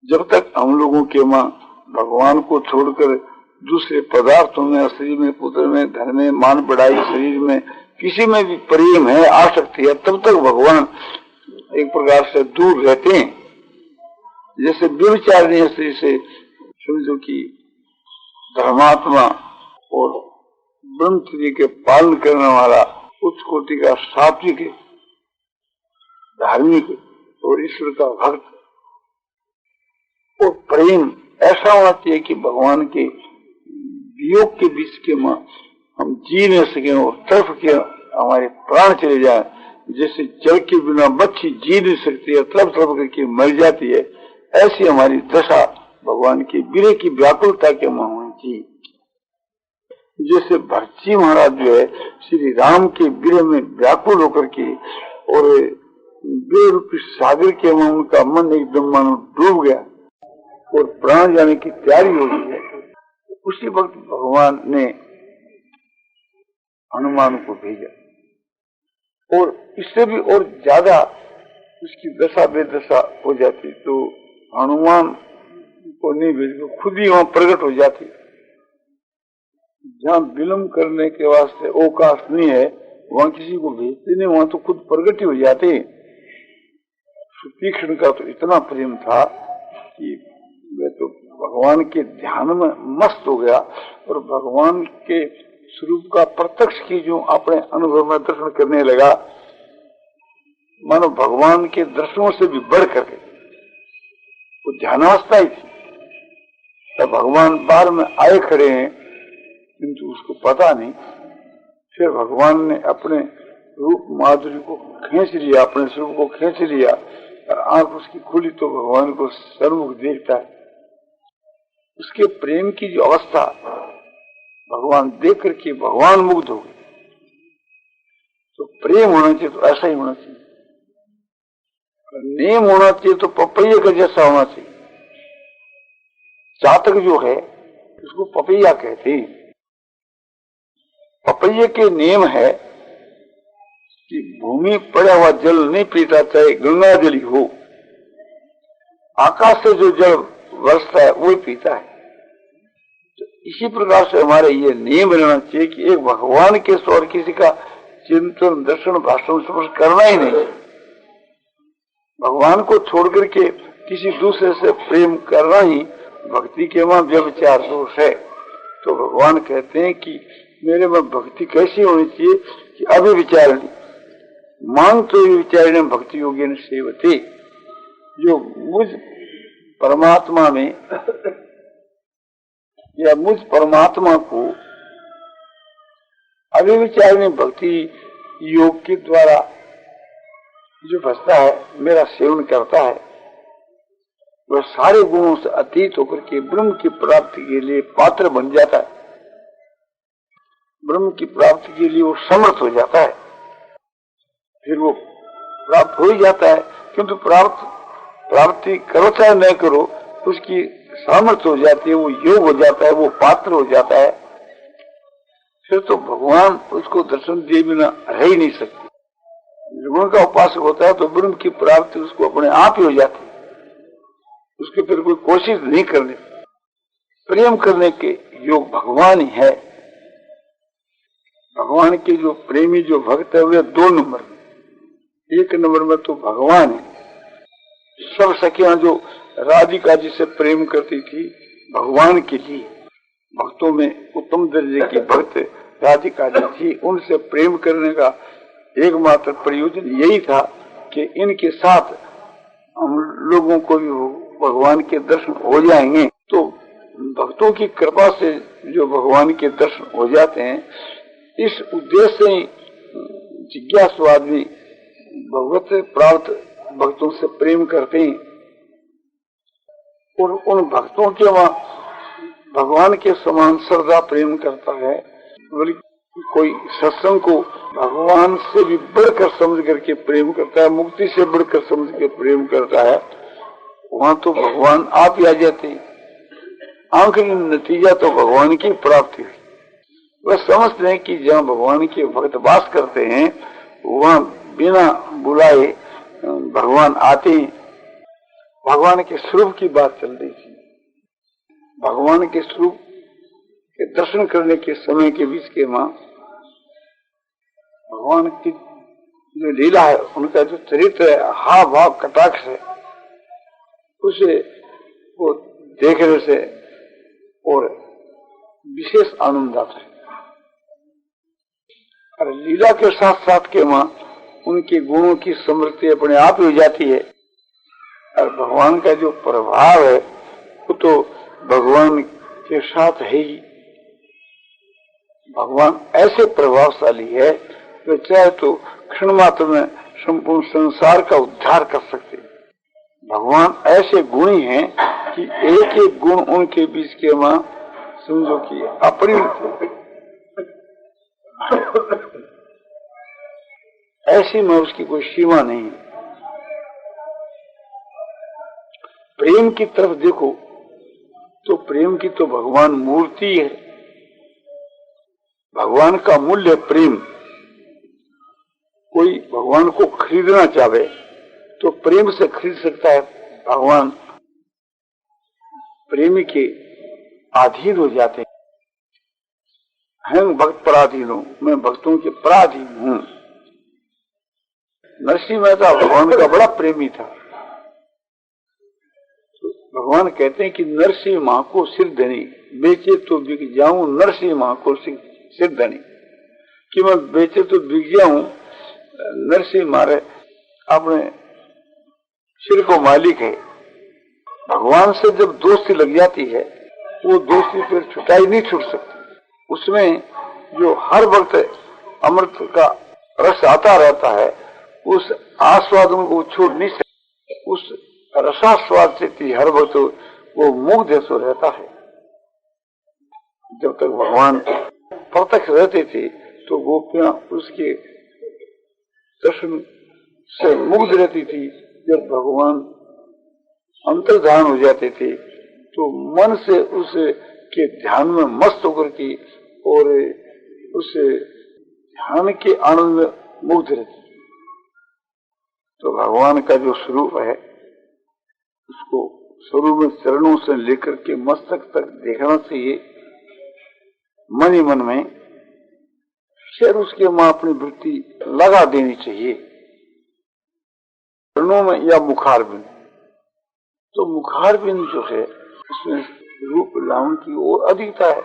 जब तक हम लोगों के माँ भगवान को छोड़कर दूसरे पदार्थों में, शरीर में, पुत्र में, धन में, मान बढ़ाई, शरीर में किसी में भी प्रेम है, आसक्ति है, तब तक भगवान एक प्रकार से दूर रहते हैं। जैसे व्यभिचारिणी स्त्री से समझो कि धर्मात्मा और ब्रह्मचर्य के पालन करने वाला उच्च कोटि का सात्विक, धार्मिक और ईश्वर का भक्त और प्रेम ऐसा होना चाहिए कि भगवान के वियोग के बीच के मां हम जी नहीं सके और तड़प के हमारे प्राण चले जाए। जैसे जल के बिना मच्छी जी नहीं सकती है, तड़प तड़प करके मर जाती है, ऐसी हमारी दशा भगवान के विरह की व्याकुलता के मां होनी चाहिए। जैसे भरतजी महाराज जो है श्री राम के विरह में व्याकुल होकर के और विरह रूपी सागर के मां उनका मन एकदम मानो डूब गया और प्राण जाने की तैयारी हो गई है। उसी वक्त भगवान ने हनुमान को भेजा और इससे भी और ज्यादा उसकी दशा बेदशा हो जाती तो हनुमान को नहीं भेज, खुद ही वहां प्रकट हो जाती। जहाँ विलम्ब करने के वास्ते अवकाश नहीं है वहां किसी को भेजते नहीं, वहां तो खुद प्रकट ही हो जाते। तीक्ष्ण का तो इतना प्रेम था कि वे तो भगवान के ध्यान में मस्त हो गया और भगवान के स्वरूप का प्रत्यक्ष की जो अपने अनुभव में दर्शन करने लगा, मानो भगवान के दर्शनों से भी बढ़ करके वो ध्यानावस्था ही थी। तब भगवान बाहर में आए खड़े हैं किंतु उसको पता नहीं। फिर भगवान ने अपने रूप माधुरी को खींच लिया, अपने स्वरूप को खींच लिया और आंख उसकी खुली तो भगवान को सर्वमुख देखता है। उसके प्रेम की जो अवस्था भगवान देख करके भगवान मुग्ध हो गए। तो प्रेम होना चाहिए तो ऐसा ही होना चाहिए, नेम होना चाहिए तो पपैया का जैसा होना चाहिए। चातक जो है उसको पपैया कहते हैं। पपैये के नियम है कि भूमि पड़ा हुआ जल नहीं पीता, चाहे गंगा जल ही हो। आकाश से जो जल बरसता है वो ही पीता है। तो इसी प्रकार से हमारे ये नियम रहना चाहिए कि एक भगवान के स्वर किसी का चिंतन, दर्शन, भाषण, स्पर्श करना ही नहीं। भगवान को छोड़ करके किसी दूसरे से प्रेम करना ही भक्ति के वहां व्यभिचार दोष है। तो भगवान कहते हैं कि मेरे में भक्ति कैसी होनी चाहिए कि अभिविचारिणी मांग तो विचारिणी भक्ति योगी सेवते। जो मुझ परमात्मा में या मुझ परमात्मा को अभिविचारिणी भक्ति योग के द्वारा जो बसता है, मेरा सेवन करता है, वह सारे गुणों से अतीत होकर के ब्रह्म की प्राप्ति के लिए पात्र बन जाता है। ब्रह्म की प्राप्ति के लिए वो समर्थ हो जाता है। फिर वो प्राप्त हो ही जाता है, किंतु प्राप्ति करो चाहे न करो उसकी सामर्थ्य हो जाती है, वो योग हो जाता है, वो पात्र हो जाता है। फिर तो भगवान उसको दर्शन दिए बिना रह ही नहीं सकते। गुण का उपासक होता है तो ब्रह्म की प्राप्ति उसको अपने आप ही हो जाती है। उसके फिर कोई कोशिश नहीं करनी। प्रेम करने के योग भगवान ही है। भगवान के जो प्रेमी जो भक्त है वे 2 नंबर में, 1 नंबर में तो भगवान है। सब सखियां जो राधिका जी से प्रेम करती थी भगवान के लिए, भक्तों में उत्तम दर्जे की भक्त राधिका जी थी। उनसे प्रेम करने का एकमात्र प्रयोजन यही था कि इनके साथ हम लोगों को भी भगवान के दर्शन हो जाएंगे। तो भक्तों की कृपा से जो भगवान के दर्शन हो जाते हैं, इस उद्देश्य से जिज्ञासु आदमी भगवत प्राप्त भक्तों से प्रेम करते हैं और उन भक्तों के वहां भगवान के समान श्रद्धा प्रेम करता है। बल्कि कोई सत्संग को भगवान से भी बढ़कर समझ करके प्रेम करता है, मुक्ति से बढ़कर समझ के प्रेम करता है, वहां तो भगवान आप ही आ जाते हैं। आखिरी नतीजा तो भगवान की प्राप्ति है। वह समझते हैं कि जहाँ भगवान के भक्त वास करते हैं वहाँ बिना बुलाए भगवान आते हैं भगवान के स्वरूप की बात चल रही थी। भगवान के स्वरूप के दर्शन करने के समय के बीच के मां भगवान की जो लीला है, उनका जो चरित्र है, हाव भाव कटाक्ष है, उसे वो देखने से और विशेष आनंद आता है। और लीला के साथ साथ के मां उनके गुणों की समृद्धि अपने आप ही हो जाती है। और भगवान का जो प्रभाव है वो तो भगवान के साथ है ही। भगवान ऐसे प्रभावशाली है कि चाहे तो क्षण मात्र में संपूर्ण संसार का उद्धार कर सकते। भगवान ऐसे गुणी हैं कि एक एक गुण उनके बीच के मां समझो कि अपरिमित ऐसी में उसकी कोई सीमा नहीं। प्रेम की तरफ देखो तो प्रेम की तो भगवान मूर्ति है। भगवान का मूल्य प्रेम। कोई भगवान को खरीदना चाहे तो प्रेम से खरीद सकता है। भगवान प्रेमी के अधीन हो जाते हैं। हम भक्त पराधीन हूं, मैं भक्तों के पराधीन हूं। नरसिंह मेहता भगवान का बड़ा प्रेमी था। तो भगवान कहते हैं कि नरसिंह मां को सिर धनी, बेचे तो बिक जाऊं नरसिंह मां को सिर धनी, कि मैं बेचे तो बिक जाऊं। नरसिंह मारे अपने सिर को मालिक है। भगवान से जब दोस्ती लग जाती है वो दोस्ती फिर छुटाई नहीं छूट सकती। उसमें जो हर वक्त अमृत का रस आता रहता है, उस आस्वादन को छोड़ नहीं सकते। उस रसास्वाद से हर वक्त वो मुग्ध सो रहता है। जब तक भगवान प्रत्यक्ष रहते थे तो गोपियां उसके दर्शन से मुग्ध रहती थी। जब भगवान अंतर्धान हो जाते थे तो मन से उसके ध्यान में मस्त होकर के और उस ध्यान के आनंद में मुग्ध रहती। तो भगवान का जो स्वरूप है उसको स्वरूप में चरणों से लेकर के मस्तक तक देखना चाहिए मन ही मन में। फिर उसके मां अपनी वृत्ति लगा देनी चाहिए चरणों में या मुखार बिंद। तो मुखार बिंद जो है उसमें रूप लावण की ओर अधिकता है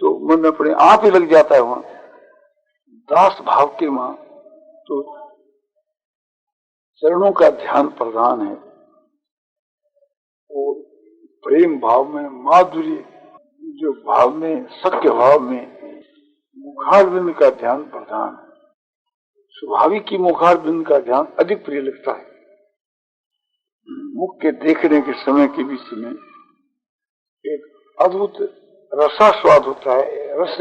तो मन अपने आप ही लग जाता है वहां। दास भाव के मां तो चरणों का ध्यान प्रधान है और प्रेम भाव में माधुर्य जो भाव में सत्य भाव में मुखार बिंद का ध्यान प्रधान है। स्वाभाविक की मुखार बिंद का ध्यान अधिक प्रिय लगता है। मुख के देखने के समय के बीच में एक अद्भुत रसास्वाद होता है, रस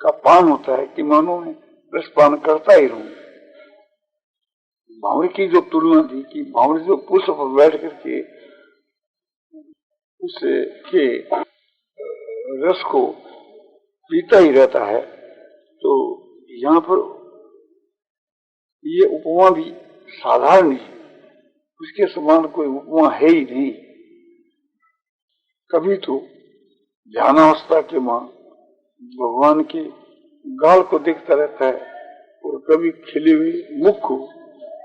का पान होता है कि मानो मैं रसपान करता ही रहूं। भावरी की जो तुलना थी कि भावरी जो पुष्प पर बैठ करके उसके रस को पीता ही रहता है, तो यहाँ पर ये उपमा भी साधारण है। उसके समान कोई उपमा है ही नहीं। कभी तो ध्यानावस्था के मां भगवान के गाल को देखता रहता है और कभी खिले हुए मुख को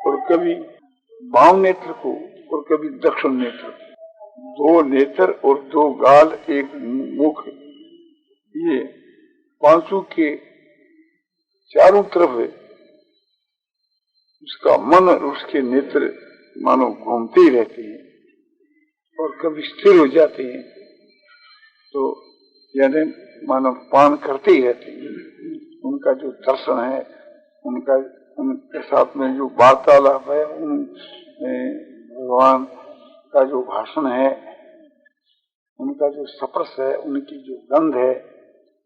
और कभी वाम नेत्र को और कभी दक्षिण नेत्र। दो नेत्र और दो गाल एक मुख, ये पांचों के चारों तरफ है। उसका मन और उसके नेत्र मानो घूमते ही रहते हैं और कभी स्थिर हो जाते हैं, तो यानी मानो पान करते ही रहते हैं। उनका जो दर्शन है, उनके साथ में जो वार्तालाप है, भगवान का जो भाषण है, उनका जो स्पर्श है, उनकी जो गंध है,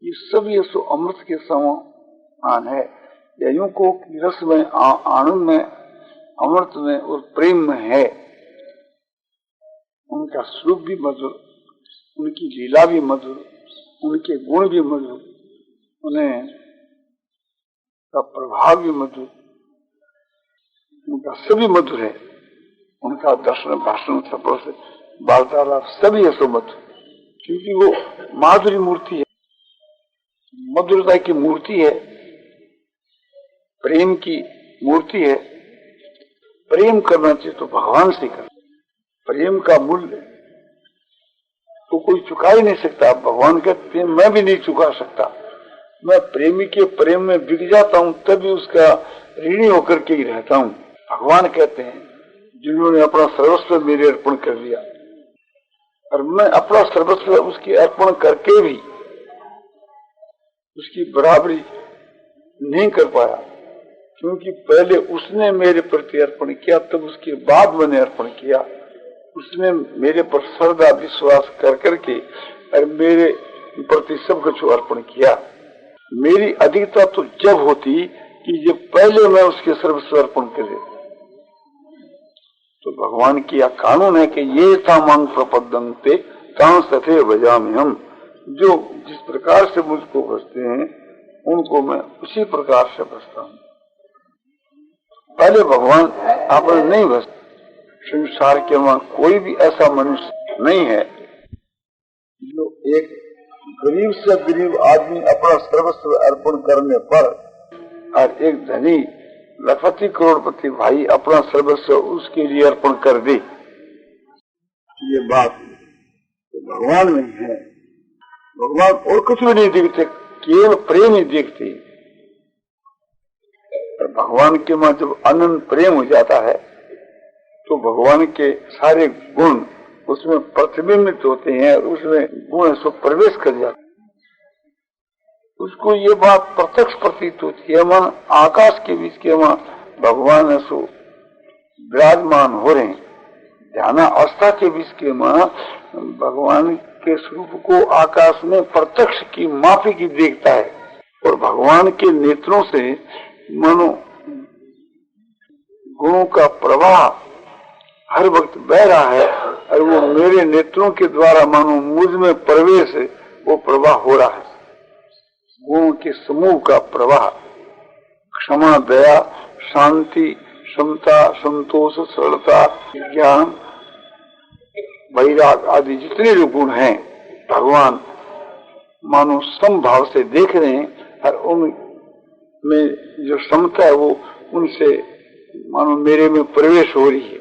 ये सब ये सो अमृत के समान है। यूं को रस में, आनंद में, अमृत में और प्रेम में है। उनका स्वरूप भी मधुर, उनकी लीला भी मधुर, उनके गुण भी मधुर, उन्हें का प्रभाव भी मधुर, उनका सभी मधुर है। उनका दर्शन, भाषण, सफर से वार्तालाप सभी है सुमत, क्योंकि वो माधुरी मूर्ति है, मधुरता की मूर्ति है, प्रेम की मूर्ति है। प्रेम करना चाहिए तो भगवान से कर। प्रेम का मूल्य तो कोई चुका ही नहीं सकता। भगवान कहते हैं मैं भी नहीं चुका सकता। मैं प्रेमी के प्रेम में बिक जाता हूँ, तभी उसका ऋणी होकर के ही रहता हूँ। भगवान कहते हैं जिन्होंने अपना सर्वस्व मेरे अर्पण कर दिया, और मैं अपना सर्वस्व उसकी अर्पण करके भी उसकी बराबरी नहीं कर पाया, क्योंकि पहले उसने मेरे प्रति अर्पण किया, तब उसके बाद मैंने अर्पण किया। उसने मेरे पर श्रद्धा विश्वास कर करके और मेरे प्रति सब कुछ अर्पण किया। मेरी अधिकता तो जब होती कि जब पहले मैं उसके सर्वस्व अर्पण कर देता। तो भगवान की यह कानून है कि ये था मांग प्रपदंते तां सथे बजामि हम। जो जिस प्रकार से मुझको भजते हैं उनको मैं उसी प्रकार से भजता हूँ। पहले भगवान आपने नहीं भजते। संसार के वहां कोई भी ऐसा मनुष्य नहीं है जो एक गरीब से गरीब आदमी अपना सर्वस्व अर्पण करने पर और एक धनी लखपति करोड़पति भाई अपना सर्वस्व उसके लिए अर्पण कर दे। ये बात तो भगवान में है। भगवान और कुछ भी नहीं देखते, केवल प्रेम ही देखते। भगवान के वहां जब अनंत प्रेम हो जाता है तो भगवान के सारे गुण उसमें प्रतिबिंबित होते हैं और उसमें गुण सो प्रवेश कर जाते हैं। उसको ये बात प्रत्यक्ष प्रतीत होती है, वहां आकाश के बीच के वहां भगवान सो विराजमान हो रहे हैं। ध्यान अवस्था के बीच के वहां भगवान के स्वरूप को आकाश में प्रत्यक्ष की माफी की देखता है, और भगवान के नेत्रों से मानो गुणों का प्रवाह हर वक्त बह रहा है, और वो मेरे नेत्रों के द्वारा मानो मुझ में प्रवेश वो प्रवाह हो रहा है। गुणों के समूह का प्रवाह, क्षमा, दया, शांति, समता, संतोष, सरलता, ज्ञान, वैराग आदि जितने जो गुण हैं भगवान मानो समभाव से देख रहे हैं, और उनमें जो समता है वो उनसे मानो मेरे में प्रवेश हो रही है।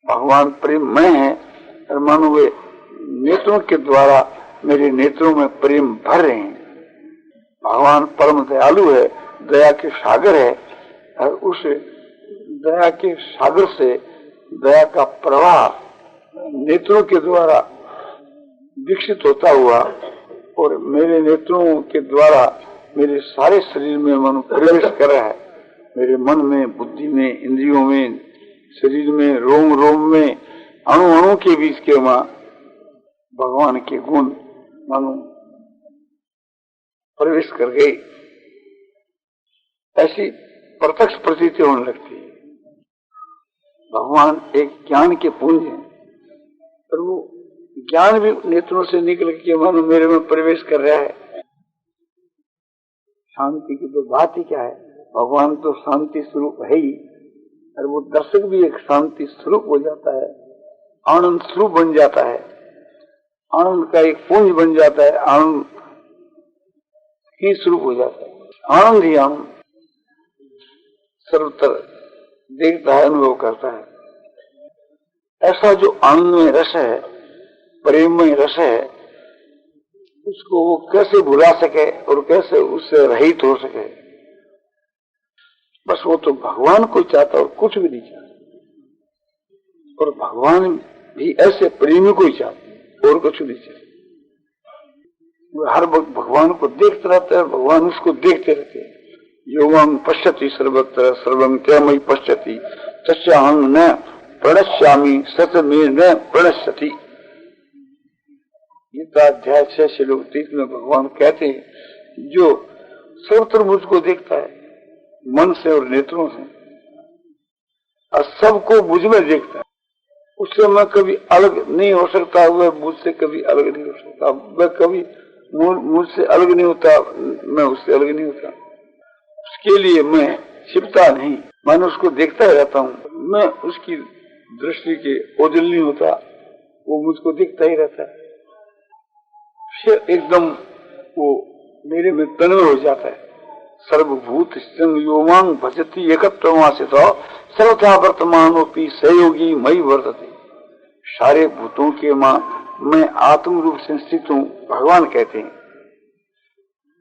भगवान प्रेममय है और मानो वे नेत्रों के द्वारा मेरे नेत्रों में प्रेम भर रहे हैं। भगवान परम दयालु है, दया के सागर है, और उस दया के सागर से दया का प्रवाह नेत्रों के द्वारा विकसित होता हुआ और मेरे नेत्रों के द्वारा मेरे सारे शरीर में मन प्रवेश कर रहा है। मेरे मन में, बुद्धि में, इंद्रियों में, शरीर में, रोम रोम में, अणु अणु के बीच के वहां भगवान के गुण मानो प्रवेश कर गए। ऐसी प्रत्यक्ष प्रतीति होने लगती है। भगवान एक ज्ञान के पुंज है, और वो ज्ञान भी नेत्रों से निकल के मानो मेरे में प्रवेश कर रहा है। शांति की तो बात ही क्या है, भगवान तो शांति स्वरूप है ही, और वो दर्शक भी एक शांति स्वरूप हो जाता है, आनंद स्वरूप बन जाता है, आनंद का एक पुंज बन जाता है, आनंद ही स्वरूप हो जाता है। आनंद ही आनंद सर्वत्र देखता है, अनुभव करता है। ऐसा जो आनंद में रस है, प्रेम में रस है, उसको वो कैसे भुला सके और कैसे उससे रहित हो सके। बस वो तो भगवान को चाहता और कुछ भी नहीं चाहता, और भगवान भी ऐसे प्रेमी को ही चाहते और कुछ नहीं चाहते। वो हर वक्त भगवान को देखते रहते हैं, भगवान उसको देखते रहते हैं। योगम पश्यति सर्वत्र सर्वं त्वमयि पश्यति तस्याहं न प्रणश्यामि सतमे न प्रणश्यति। गीता अध्याय 6 श्लोक 30 में भगवान कहते हैं जो सर्वत्र मुझको देखता है मन से और नेत्रों से, और सबको मुझ में देखता है, उससे मैं कभी अलग नहीं हो सकता, वह मुझसे कभी अलग नहीं हो सकता, वह कभी मुझसे अलग नहीं होता, मैं उससे अलग नहीं होता। उसके लिए मैं छिपता नहीं, मैं उसको देखता ही रहता हूँ, मैं उसकी दृष्टि के ओझल नहीं होता, वो मुझको दिखता ही रहता है। फिर एकदम वो मेरे में तन्मय हो जाता है। सर्वभूत योमांग भजती एकत्वमासित सर्वथा वर्तमानोपि सहयोगी मई वर्तते। सारे भूतों के मां मैं आत्म रूप से स्थित हूँ, भगवान कहते हैं।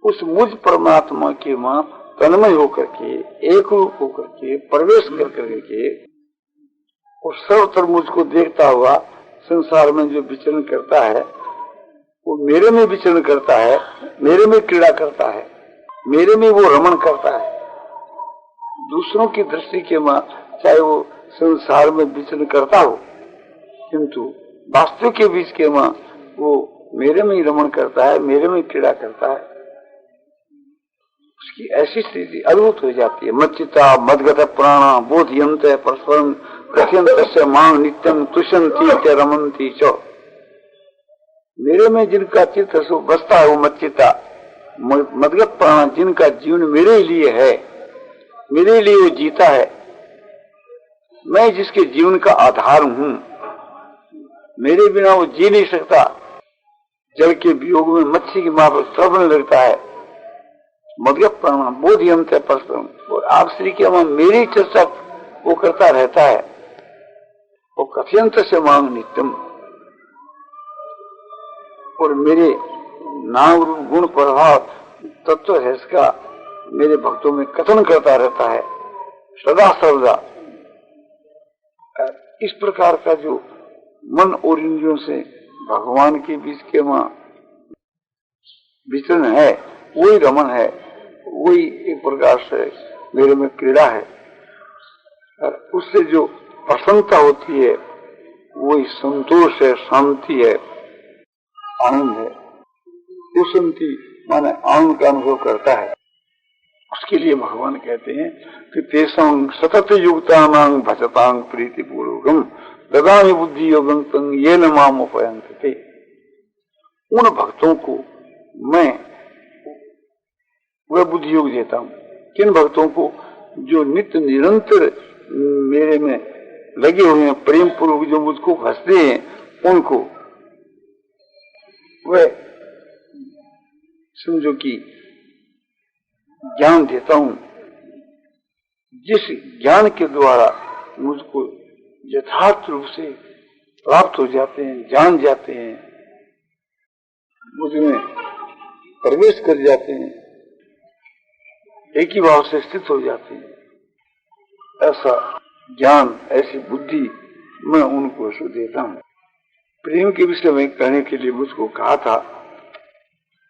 उस मुझ परमात्मा के मां तन्मय होकर के, एक रूप होकर के, प्रवेश कर करके और सर्वत्र मुझको देखता हुआ संसार में जो विचरण करता है, वो मेरे में विचरण करता है, मेरे में क्रीड़ा करता है, मेरे में वो रमण करता है। दूसरों की दृष्टि के मां चाहे वो संसार में विचरण करता हो, किंतु वास्तव के बीच के मां वो मेरे में ही रमण करता है, मेरे में क्रीड़ा करता है। उसकी ऐसी स्थिति अद्भुत हो जाती है। मच्चिता मदगत प्राणा बोधयंत परस्परम कथयंत मां नित्यम तुष्यंती रमंती चो। मेरे में जिनका चित्त सो बसता है, वो मच्चिता मदगत प्राण, जिनका जीवन मेरे लिए है, मेरे लिए वो जीता है, मैं जिसके जीवन का आधार हूं, मेरे बिना वो जी नहीं सकता। जल के वियोग में मच्छी की मां पर तड़पने लगता है। मदगत प्राण बोधयंत परस्परम, और आप श्री के मां मेरी चर्चा वो करता रहता है। वो कथयंत से मांग नित्यम, और मेरे नाम रूप गुण प्रभाव तत्व है इसका मेरे भक्तों में कथन करता रहता है सदा सर्वदा। इस प्रकार का जो मन और इंद्रियों से भगवान के बीच के वहां विचरण है, वही रमन है, वही एक प्रकार से मेरे में क्रीड़ा है। और उससे जो प्रसन्नता होती है वही संतोष है, शांति है, आनंद है। वो शांति माने आनंद का अनुभव करता है। उसके लिए भगवान कहते हैं कि तेसां सतत युक्तानां भजतां प्रीति पूर्वकम ददामि बुद्धि योगं तं येन माम उपयन्ते। उन भक्तों को मैं वह बुद्धि योग देता हूँ। किन भक्तों को? जो नित्य निरंतर मेरे में लगे हुए हैं, प्रेम पूर्वक जो मुझको भजते हैं, उनको वह समझो कि ज्ञान देता हूं, जिस ज्ञान के द्वारा मुझको यथार्थ रूप से प्राप्त हो जाते हैं, जान जाते हैं, मुझमें प्रवेश कर जाते हैं, एक ही भाव से स्थित हो जाते हैं। ऐसा ज्ञान, ऐसी बुद्धि मैं उनको देता हूं। प्रेम के विषय में कहने के लिए मुझको कहा था,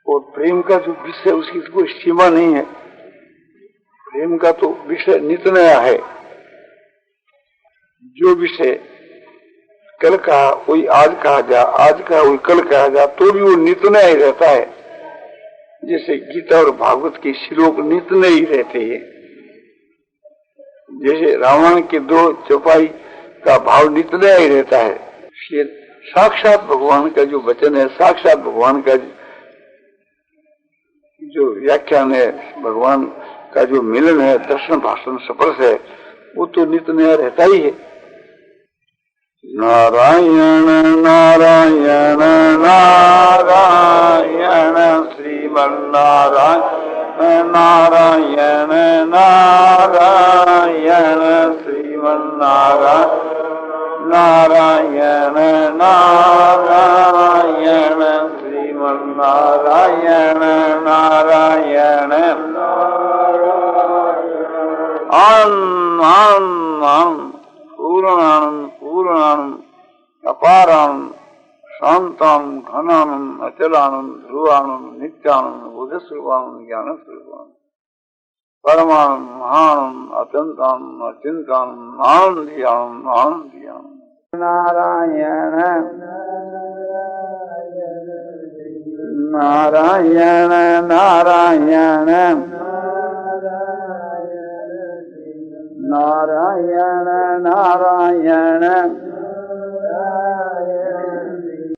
और प्रेम का जो विषय उसकी कोई सीमा नहीं है। प्रेम का तो विषय नित्य नया है। जो विषय कल कहा वही आज कहा जा, आज कहा वही कल कहा जा, तो भी वो नित्य नया ही रहता है। जैसे गीता और भागवत के श्लोक नित्य नए ही रहते हैं, जैसे रामायण के 2 चौपाई का भाव नित्य नया ही रहता है। साक्षात भगवान का जो वचन है, साक्षात भगवान का जो व्याख्यान है, भगवान का जो मिलन है, दर्शन भाषण स्पर्श है, वो तो नित्य नया रहता ही है। नारायण नारायण नारायण श्रीमन्नारायण नारायण नारायण श्रीमन्नारायण नारायण नारायण श्रीमन्नारायण नारायण आनंद पूर्णानंद पूर्णानंद अपारानंद शांतानंद घनानंद अचलानंद ध्रुवानंद नित्यानंद बुद्धस्वरूपानंद ज्ञान स्वरूपानंद परमानंद महानंद अत्यंतानंद अचिंतानंद आनंदी आनंद आनंदी आनंद। नारायण नारायण नारायण नारायण नारायण